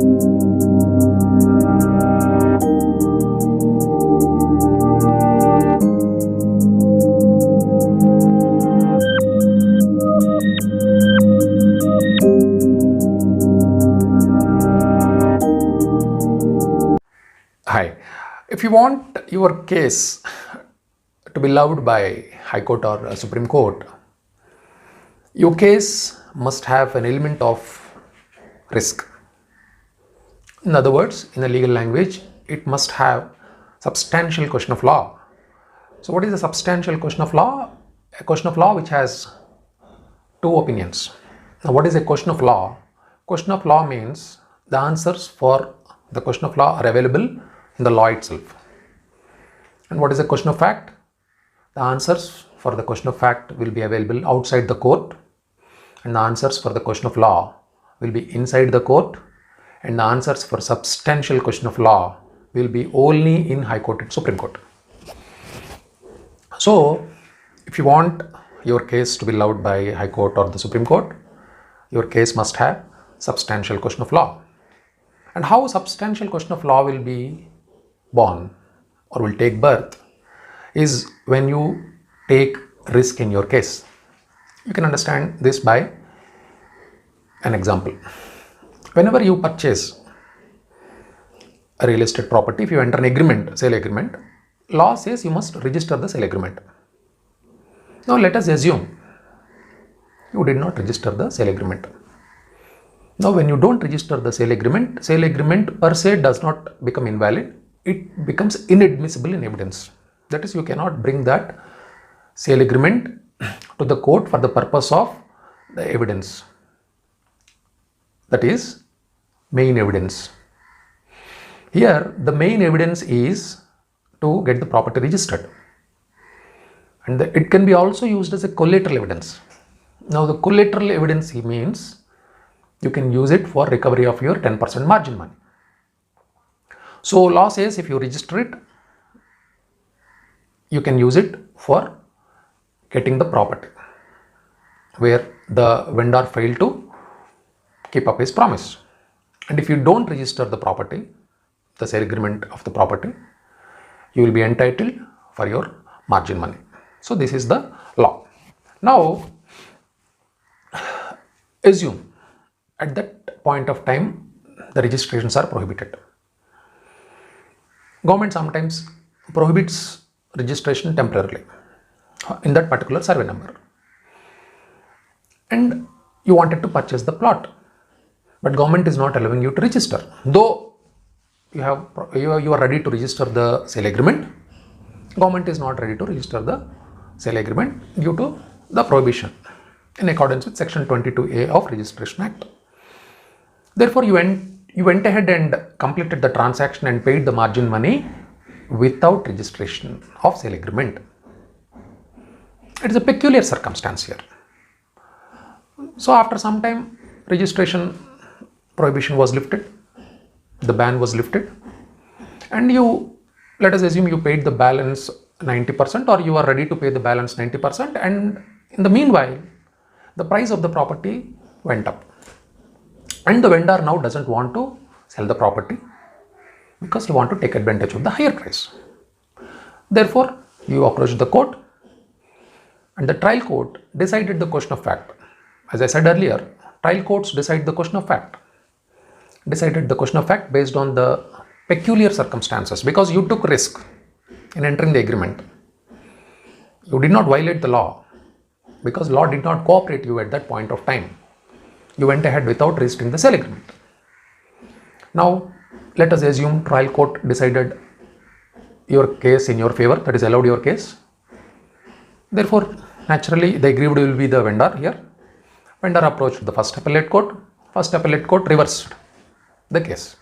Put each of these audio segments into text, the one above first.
Hi. If you want your case to be loved by High Court or Supreme Court, your case must have an element of risk. In other words, in a legal language, it must have substantial question of law. So what is a substantial question of law? A question of law which has two opinions. Now what is a question of law? Question of law means the answers for the question of law are available in the law itself. And what is a question of fact? The answers for the question of fact will be available outside the court, and the answers for the question of law will be inside the court, and the answers for substantial question of law will be only in High Court and Supreme Court. So if you want your case to be loved by High Court or the Supreme Court, your case must have substantial question of law. And how substantial question of law will be born or will take birth is when you take risk in your case. You can understand this by an example. Whenever you purchase a real estate property, if you enter an agreement, sale agreement, law says you must register the sale agreement. Now let us assume you did not register the sale agreement. Now when you don't register the sale agreement per se does not become invalid. It becomes inadmissible in evidence. That is, you cannot bring that sale agreement to the court for the purpose of the evidence. That is main evidence. Here the main evidence is to get the property registered. And it can be also used as a collateral evidence. Now the collateral evidence means you can use it for recovery of your 10% margin money. So law says if you register it, you can use it for getting the property where the vendor failed to keep up his promise. And if you don't register the property, the sale agreement of the property, you will be entitled for your margin money. So this is the law. Now assume at that point of time the registrations are prohibited. Government sometimes prohibits registration temporarily in that particular survey number. And you wanted to purchase the plot, but government is not allowing you to register. Though you are ready to register the sale agreement, government is not ready to register the sale agreement due to the prohibition in accordance with Section 22A of Registration Act. Therefore, you went ahead and completed the transaction and paid the margin money without registration of sale agreement. It is a peculiar circumstance here. So after some time, registration prohibition was lifted, the ban was lifted, and let us assume you paid the balance 90%, or you are ready to pay the balance 90%, and in the meanwhile, the price of the property went up. And the vendor now doesn't want to sell the property because he wants to take advantage of the higher price. Therefore, you approach the court, and the trial court decided the question of fact. As I said earlier, trial courts decide the question of fact. Decided the question of fact based on the peculiar circumstances, because you took risk in entering the agreement. You did not violate the law because law did not cooperate you at that point of time. You went ahead without registering the sale agreement. Now, let us assume trial court decided your case in your favor, that is allowed your case. Therefore, naturally, the aggrieved will be the vendor here. Vendor approached the first appellate court. First appellate court reversed the case.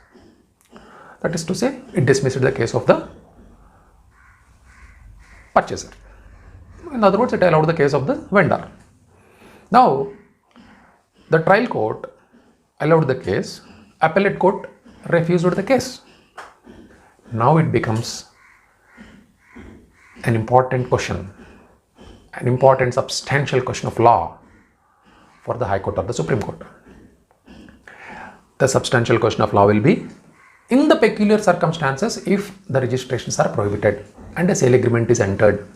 That is to say, it dismissed the case of the purchaser. In other words, it allowed the case of the vendor. Now, the trial court allowed the case, appellate court refused the case. Now it becomes an important question, an important substantial question of law for the High Court or the Supreme Court. the substantial question of law will be, in the peculiar circumstances, if the registrations are prohibited and a sale agreement is entered,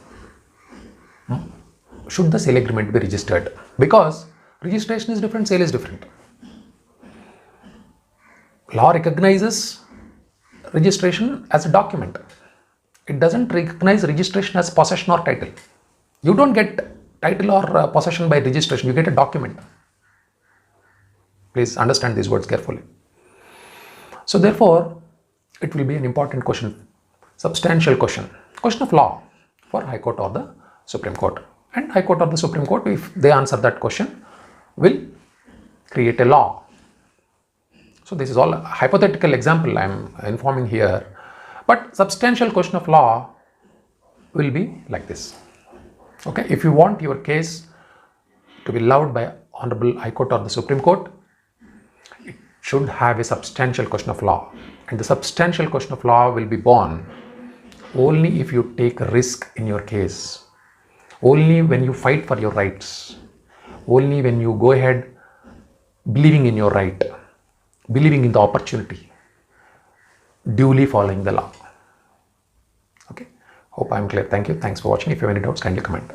should the sale agreement be registered? Because registration is different, sale is different. Law recognizes registration as a document. It doesn't recognize registration as possession or title. You don't get title or possession by registration, you get a document. Please understand these words carefully. So therefore, it will be an important question, substantial question of law for High Court or the Supreme Court. And High Court or the Supreme Court, if they answer that question, will create a law. So this is all a hypothetical example I am informing here. But substantial question of law will be like this. Okay, if you want your case to be loved by Honorable High Court or the Supreme Court, it should have a substantial question of law. And the substantial question of law will be born only if you take a risk in your case, only when you fight for your rights, only when you go ahead believing in your right, believing in the opportunity, duly following the law. Okay, hope I am clear. Thank you. Thanks for watching. If you have any doubts, kindly comment.